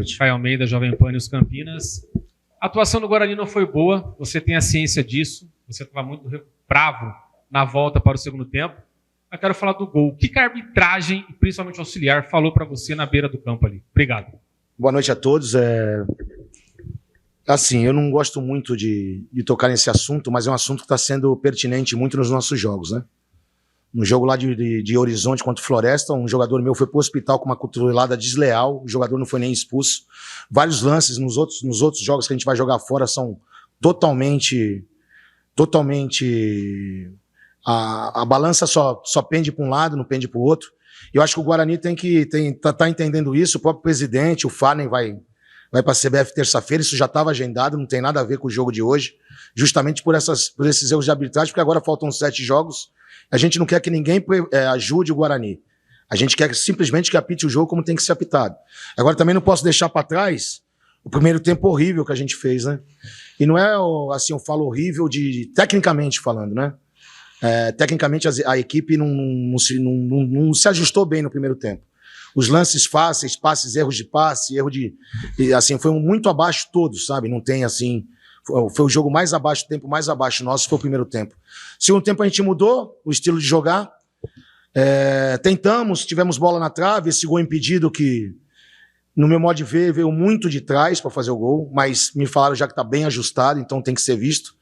noite. Caio Almeida, Jovem Pan News Campinas. A atuação do Guarani não foi boa, você tem a ciência disso, você estava muito bravo na volta para o segundo tempo. Eu quero falar do gol. O que a arbitragem, e principalmente o auxiliar, falou para você na beira do campo ali? Obrigado. Boa noite a todos. Assim, eu não gosto muito de tocar nesse assunto, mas é um assunto que está sendo pertinente muito nos nossos jogos, né? No jogo lá de Horizonte contra o Floresta, um jogador meu foi para o hospital com uma cotovelada desleal, o jogador não foi nem expulso. Vários lances nos outros jogos que a gente vai jogar fora são totalmente a balança só pende para um lado, não pende para o outro. Eu acho que o Guarani tá entendendo isso. O próprio presidente, o Farnen, vai para a CBF terça-feira. Isso já estava agendado, não tem nada a ver com o jogo de hoje, justamente por esses erros de arbitragem, porque agora faltam 7 jogos. A gente não quer que ninguém ajude o Guarani. A gente quer simplesmente que apite o jogo como tem que ser apitado. Agora também não posso deixar para trás o primeiro tempo horrível que a gente fez, né? E não é assim, eu falo horrível tecnicamente falando, né? Tecnicamente a equipe não se ajustou bem no primeiro tempo. Os lances fáceis, passes, erros de passe, assim, foi muito abaixo todos, sabe? Não tem assim, foi o jogo mais abaixo, o tempo mais abaixo nosso foi o primeiro tempo. Segundo tempo a gente mudou o estilo de jogar, tentamos, tivemos bola na trave, esse gol impedido que, no meu modo de ver, veio muito de trás para fazer o gol, mas me falaram já que está bem ajustado, então tem que ser visto.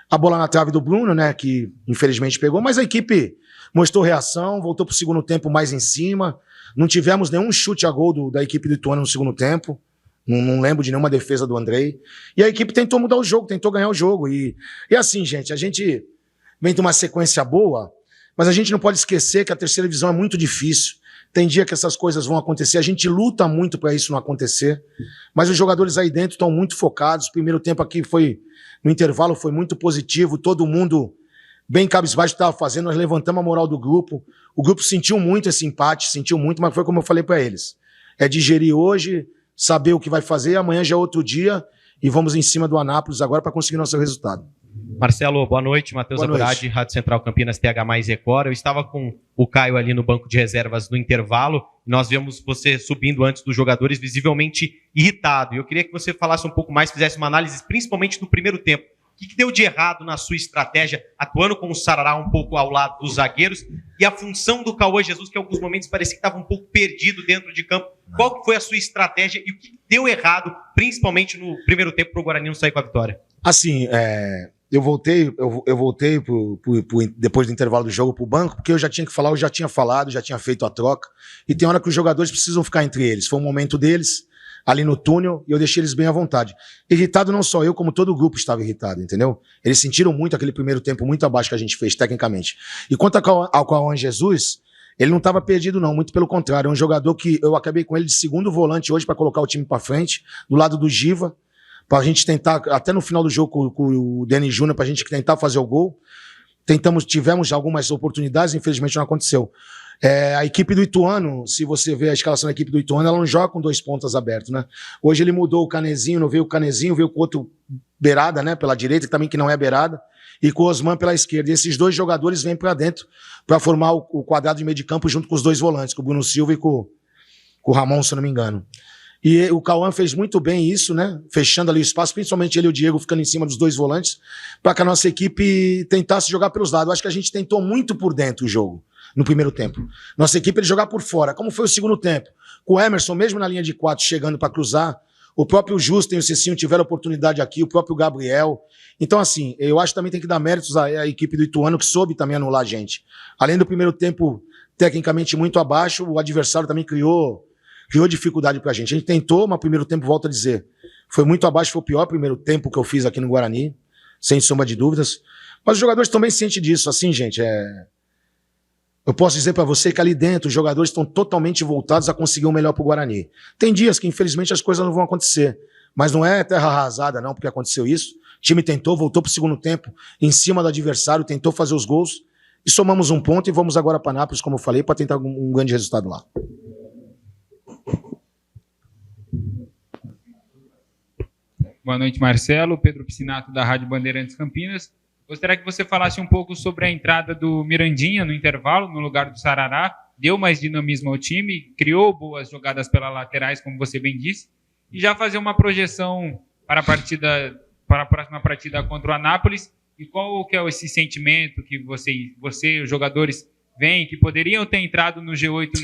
A bola na trave do Bruno, né, que infelizmente pegou, mas a equipe mostrou reação, voltou para o segundo tempo mais em cima. Não tivemos nenhum chute a gol da equipe do Ituano no segundo tempo. Não lembro de nenhuma defesa do Andrei. E a equipe tentou mudar o jogo, tentou ganhar o jogo. E assim, gente, a gente vem de uma sequência boa, mas a gente não pode esquecer que a terceira divisão é muito difícil. Tem dia que essas coisas vão acontecer, a gente luta muito para isso não acontecer, mas os jogadores aí dentro estão muito focados. O primeiro tempo aqui no intervalo foi muito positivo, todo mundo bem cabisbaixo estava fazendo, nós levantamos a moral do grupo. O grupo sentiu muito esse empate, sentiu muito, mas foi como eu falei para eles. É digerir hoje, saber o que vai fazer, amanhã já é outro dia e vamos em cima do Anápolis agora para conseguir nosso resultado. Marcelo, boa noite. Matheus Aburadi, Rádio Central Campinas, TH mais Record. Eu estava com o Caio ali no banco de reservas no intervalo. Nós vemos você subindo antes dos jogadores, visivelmente irritado. E eu queria que você falasse um pouco mais, fizesse uma análise, principalmente do primeiro tempo. O que deu de errado na sua estratégia, atuando com o Sarará um pouco ao lado dos zagueiros, e a função do Cauã Jesus, que em alguns momentos parecia que estava um pouco perdido dentro de campo. Qual foi a sua estratégia e o que deu errado, principalmente no primeiro tempo, para o Guarani não sair com a vitória? Assim, eu voltei depois do intervalo do jogo pro banco, porque eu já tinha que falar, eu já tinha falado, já tinha feito a troca, e tem hora que os jogadores precisam ficar entre eles. Foi um momento deles, ali no túnel, e eu deixei eles bem à vontade. Irritado não só eu, como todo o grupo estava irritado, entendeu? Eles sentiram muito aquele primeiro tempo muito abaixo que a gente fez, tecnicamente. E quanto ao Cauã Jesus, ele não estava perdido não, muito pelo contrário, é um jogador que eu acabei com ele de segundo volante hoje para colocar o time para frente, do lado do Giva, para a gente tentar, até no final do jogo com o Denis Júnior, para a gente tentar fazer o gol. Tivemos algumas oportunidades, infelizmente não aconteceu. A equipe do Ituano, se você vê a escalação da equipe do Ituano, ela não joga com 2 pontas abertos, né? Hoje ele mudou o Canezinho, não veio o Canezinho, veio com outro beirada, né, pela direita, também que não é beirada, e com o Osman pela esquerda. E esses 2 jogadores vêm para dentro para formar o quadrado de meio de campo junto com os 2 volantes, com o Bruno Silva e com o Ramon, se eu não me engano. E o Cauã fez muito bem isso, né? Fechando ali o espaço, principalmente ele e o Diego ficando em cima dos 2 volantes, para que a nossa equipe tentasse jogar pelos lados. Eu acho que a gente tentou muito por dentro o jogo, no primeiro tempo. Nossa equipe ele jogar por fora, como foi o segundo tempo. Com o Emerson, mesmo na linha de 4, chegando para cruzar, o próprio Justo e o Cecinho tiveram oportunidade aqui, o próprio Gabriel. Então, assim, eu acho que também tem que dar méritos à equipe do Ituano, que soube também anular a gente. Além do primeiro tempo, tecnicamente, muito abaixo, o adversário também criou dificuldade pra gente. A gente tentou, mas o primeiro tempo, volto a dizer, foi muito abaixo, foi o pior primeiro tempo que eu fiz aqui no Guarani, sem sombra de dúvidas. Mas os jogadores também sentem disso. Assim, gente, eu posso dizer pra você que ali dentro os jogadores estão totalmente voltados a conseguir o melhor pro Guarani. Tem dias que, infelizmente, as coisas não vão acontecer. Mas não é terra arrasada, não, porque aconteceu isso. O time tentou, voltou pro segundo tempo, em cima do adversário, tentou fazer os gols, e somamos 1 ponto e vamos agora para Nápoles, como eu falei, para tentar um grande resultado lá. Boa noite, Marcelo. Pedro Piscinato, da Rádio Bandeirantes Campinas. Gostaria que você falasse um pouco sobre a entrada do Mirandinha no intervalo, no lugar do Sarará. Deu mais dinamismo ao time, criou boas jogadas pelas laterais, como você bem disse. e já fazer uma projeção para a próxima partida contra o Anápolis. E qual que é esse sentimento que você e os jogadores veem que poderiam ter entrado no G8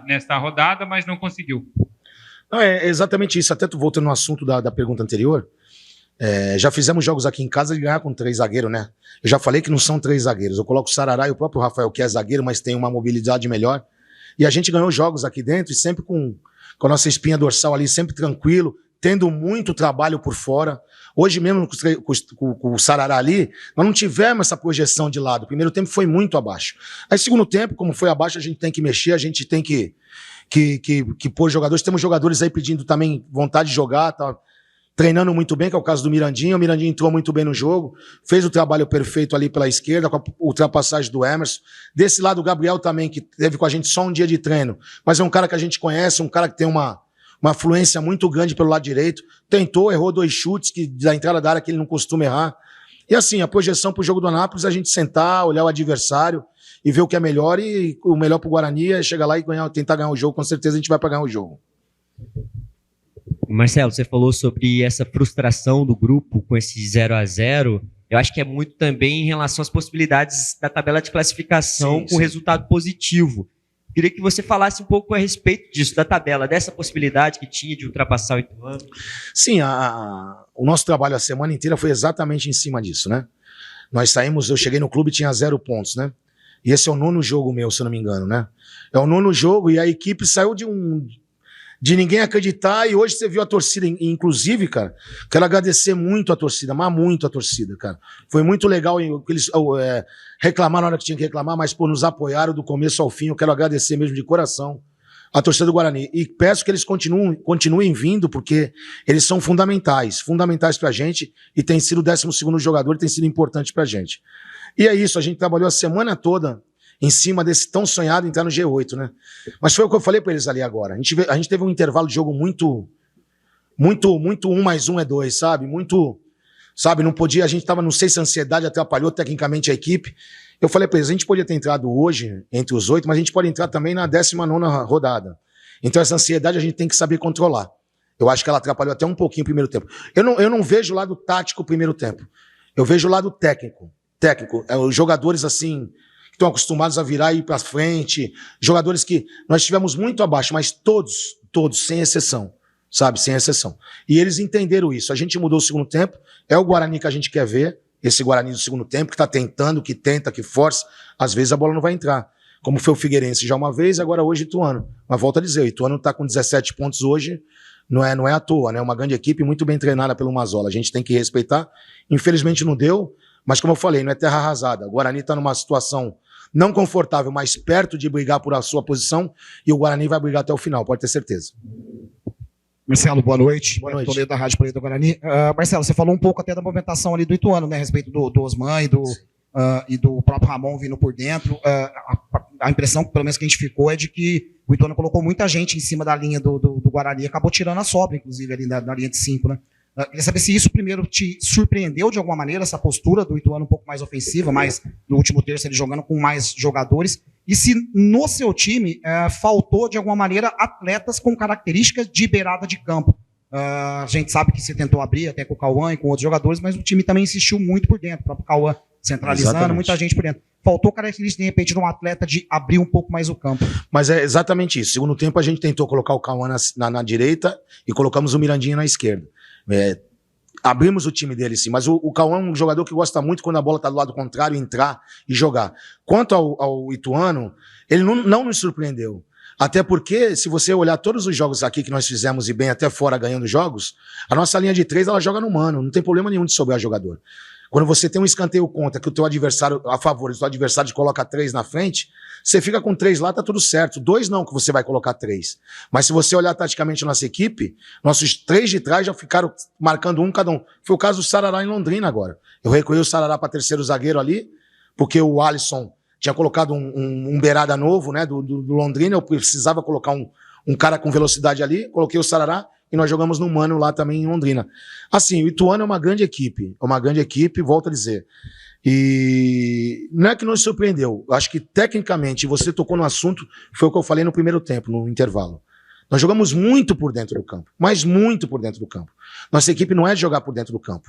nesta rodada, mas não conseguiu? Não, é exatamente isso. Até tu voltando no assunto da pergunta anterior, já fizemos jogos aqui em casa de ganhar com 3 zagueiros, né? Eu já falei que não são 3 zagueiros. Eu coloco o Sarará e o próprio Rafael, que é zagueiro, mas tem uma mobilidade melhor. E a gente ganhou jogos aqui dentro e sempre com a nossa espinha dorsal ali, sempre tranquilo, tendo muito trabalho por fora. Hoje mesmo com o Sarará ali, nós não tivemos essa projeção de lado. O primeiro tempo foi muito abaixo. Aí segundo tempo, como foi abaixo, a gente tem que mexer, a gente tem que pôr jogadores. Temos jogadores aí pedindo também vontade de jogar, tá treinando muito bem, que é o caso do Mirandinha. O Mirandinha entrou muito bem no jogo, fez o trabalho perfeito ali pela esquerda, com a ultrapassagem do Emerson. Desse lado, o Gabriel também, que teve com a gente só um dia de treino, mas é um cara que a gente conhece, um cara que tem uma fluência muito grande pelo lado direito. Tentou, errou 2 chutes da entrada da área que ele não costuma errar. E assim, a projeção pro jogo do Anápolis é a gente sentar, olhar o adversário e ver o que é melhor, e o melhor pro Guarani é chegar lá e tentar ganhar o jogo. Com certeza a gente vai para ganhar o jogo. Marcelo, você falou sobre essa frustração do grupo com esse 0-0. Eu acho que é muito também em relação às possibilidades da tabela de classificação com resultado positivo. Queria que você falasse um pouco a respeito disso, da tabela, dessa possibilidade que tinha de ultrapassar o Ituano. Sim, o nosso trabalho a semana inteira foi exatamente em cima disso, né? Nós saímos, eu cheguei no clube e tinha 0 pontos, né? E esse é o 9º jogo meu, se eu não me engano, né? É o 9º jogo e a equipe saiu de ninguém acreditar, e hoje você viu a torcida, inclusive, cara, quero agradecer muito a torcida, mas muito a torcida, cara. Foi muito legal eles reclamaram na hora que tinha que reclamar, mas nos apoiaram do começo ao fim. Eu quero agradecer mesmo de coração a torcida do Guarani, e peço que eles continuem vindo, porque eles são fundamentais pra gente, e tem sido o 12º jogador, tem sido importante pra gente. E é isso, a gente trabalhou a semana toda em cima desse tão sonhado entrar no G8, né? Mas foi o que eu falei pra eles ali agora. A gente teve um intervalo de jogo muito 1 mais 1 é 2, sabe? Sabe, não podia, a gente tava, não sei se a ansiedade atrapalhou tecnicamente a equipe. Eu falei pra eles, a gente podia ter entrado hoje entre os 8, mas a gente pode entrar também na 19ª rodada. Então essa ansiedade a gente tem que saber controlar. Eu acho que ela atrapalhou até um pouquinho o primeiro tempo. Eu não vejo o lado tático o primeiro tempo. Eu vejo o lado técnico. Os jogadores assim que estão acostumados a virar e ir para frente, jogadores que nós estivemos muito abaixo, mas todos, sem exceção, sabe, sem exceção. E eles entenderam isso. A gente mudou o segundo tempo, é o Guarani que a gente quer ver, esse Guarani do segundo tempo, que está tentando, que tenta, que força. Às vezes a bola não vai entrar, como foi o Figueirense já uma vez, agora hoje Ituano. Mas volto a dizer, o Ituano está com 17 pontos hoje, não é à toa, né? Uma grande equipe, muito bem treinada pelo Mazzola. A gente tem que respeitar. Infelizmente não deu, mas como eu falei, não é terra arrasada. O Guarani está numa situação não confortável, mas perto de brigar por a sua posição, e o Guarani vai brigar até o final, pode ter certeza. Marcelo, boa noite. Boa noite. Toledo da Rádio Planeta Guarani. Marcelo, você falou um pouco até da movimentação ali do Ituano, né, a respeito do Osman e do próprio Ramon vindo por dentro. A impressão, pelo menos que a gente ficou, é de que o Ituano colocou muita gente em cima da linha do Guarani, acabou tirando a sobra, inclusive, ali da linha de 5, né? Queria saber se isso primeiro te surpreendeu de alguma maneira, essa postura do Ituano um pouco mais ofensiva, mais no último terço ele jogando com mais jogadores, e se no seu time faltou de alguma maneira atletas com características de beirada de campo. A gente sabe que você tentou abrir até com o Cauã e com outros jogadores, mas o time também insistiu muito por dentro, o próprio Cauã centralizando, exatamente. Muita gente por dentro. Faltou característica, de repente, de um atleta de abrir um pouco mais o campo. Mas é exatamente isso. Segundo tempo, a gente tentou colocar o Cauã na direita e colocamos o Mirandinha na esquerda. Abrimos o time dele, sim. Mas o Cauã é um jogador que gosta muito quando a bola está do lado contrário, entrar e jogar. Quanto ao Ituano, ele não nos surpreendeu. Até porque, se você olhar todos os jogos aqui que nós fizemos e bem até fora ganhando jogos, a nossa linha de 3 ela joga no mano, não tem problema nenhum de sobrar jogador. Quando você tem um escanteio contra que o teu adversário, a favor, o teu adversário coloca 3 na frente, você fica com 3 lá, tá tudo certo. 2 não, que você vai colocar 3. Mas se você olhar taticamente a nossa equipe, nossos 3 de trás já ficaram marcando um cada um. Foi o caso do Sarará em Londrina agora. Eu recolhi o Sarará para terceiro zagueiro ali, porque o Alisson tinha colocado um beirada novo, né, do Londrina. Eu precisava colocar um cara com velocidade ali, coloquei o Sarará e nós jogamos no mano lá também em Londrina. Assim, o Ituano é uma grande equipe, volto a dizer. E não é que nos surpreendeu. Acho que tecnicamente, você tocou no assunto, foi o que eu falei no primeiro tempo, no intervalo. Nós jogamos muito por dentro do campo, mas muito por dentro do campo. Nossa equipe não é de jogar por dentro do campo.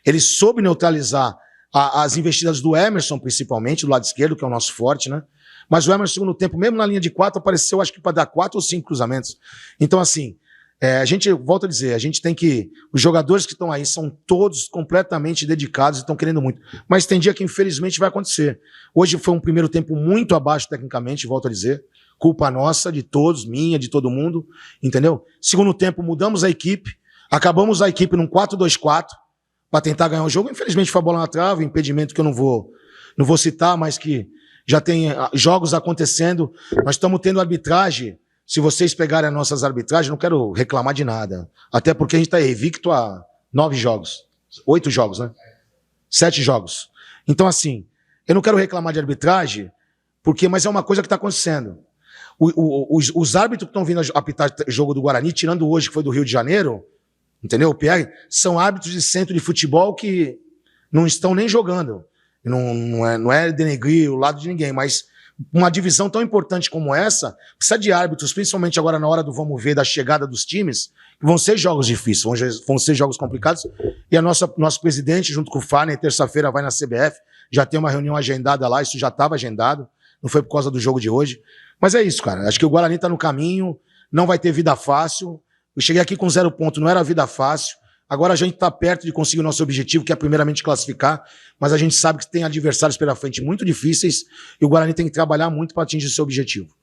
Ele soube neutralizar as investidas do Emerson, principalmente, do lado esquerdo, que é o nosso forte, né? Mas o Emerson, no segundo tempo, mesmo na linha de 4, apareceu, acho que para dar 4 ou 5 cruzamentos. Então, assim, a gente, volta a dizer, a gente tem que... Os jogadores que estão aí são todos completamente dedicados e estão querendo muito. Mas tem dia que, infelizmente, vai acontecer. Hoje foi um primeiro tempo muito abaixo tecnicamente, volto a dizer. Culpa nossa, de todos, minha, de todo mundo, entendeu? Segundo tempo, mudamos a equipe, acabamos a equipe num 4-2-4 para tentar ganhar o jogo. Infelizmente, foi a bola na trave, impedimento que eu não vou citar, mas que já tem jogos acontecendo. Nós estamos tendo arbitragem. Se vocês pegarem as nossas arbitragens, não quero reclamar de nada. Até porque a gente está evicto há 9 jogos. 8 jogos, né? 7 jogos. Então, assim, eu não quero reclamar de arbitragem, mas é uma coisa que está acontecendo. Os árbitros que estão vindo apitar jogo do Guarani, tirando hoje, que foi do Rio de Janeiro, entendeu, Pierre? São árbitros de centro de futebol que não estão nem jogando. Não é denegrir o lado de ninguém, mas uma divisão tão importante como essa precisa de árbitros, principalmente agora na hora do vamos ver, da chegada dos times, que vão ser jogos difíceis, vão ser jogos complicados. E nosso presidente, junto com o Farner, terça-feira vai na CBF, já tem uma reunião agendada lá, isso já estava agendado, não foi por causa do jogo de hoje. Mas é isso, cara. Acho que o Guarani está no caminho, não vai ter vida fácil. Eu cheguei aqui com 0 ponto, não era vida fácil. Agora a gente está perto de conseguir o nosso objetivo, que é primeiramente classificar, mas a gente sabe que tem adversários pela frente muito difíceis e o Guarani tem que trabalhar muito para atingir seu objetivo.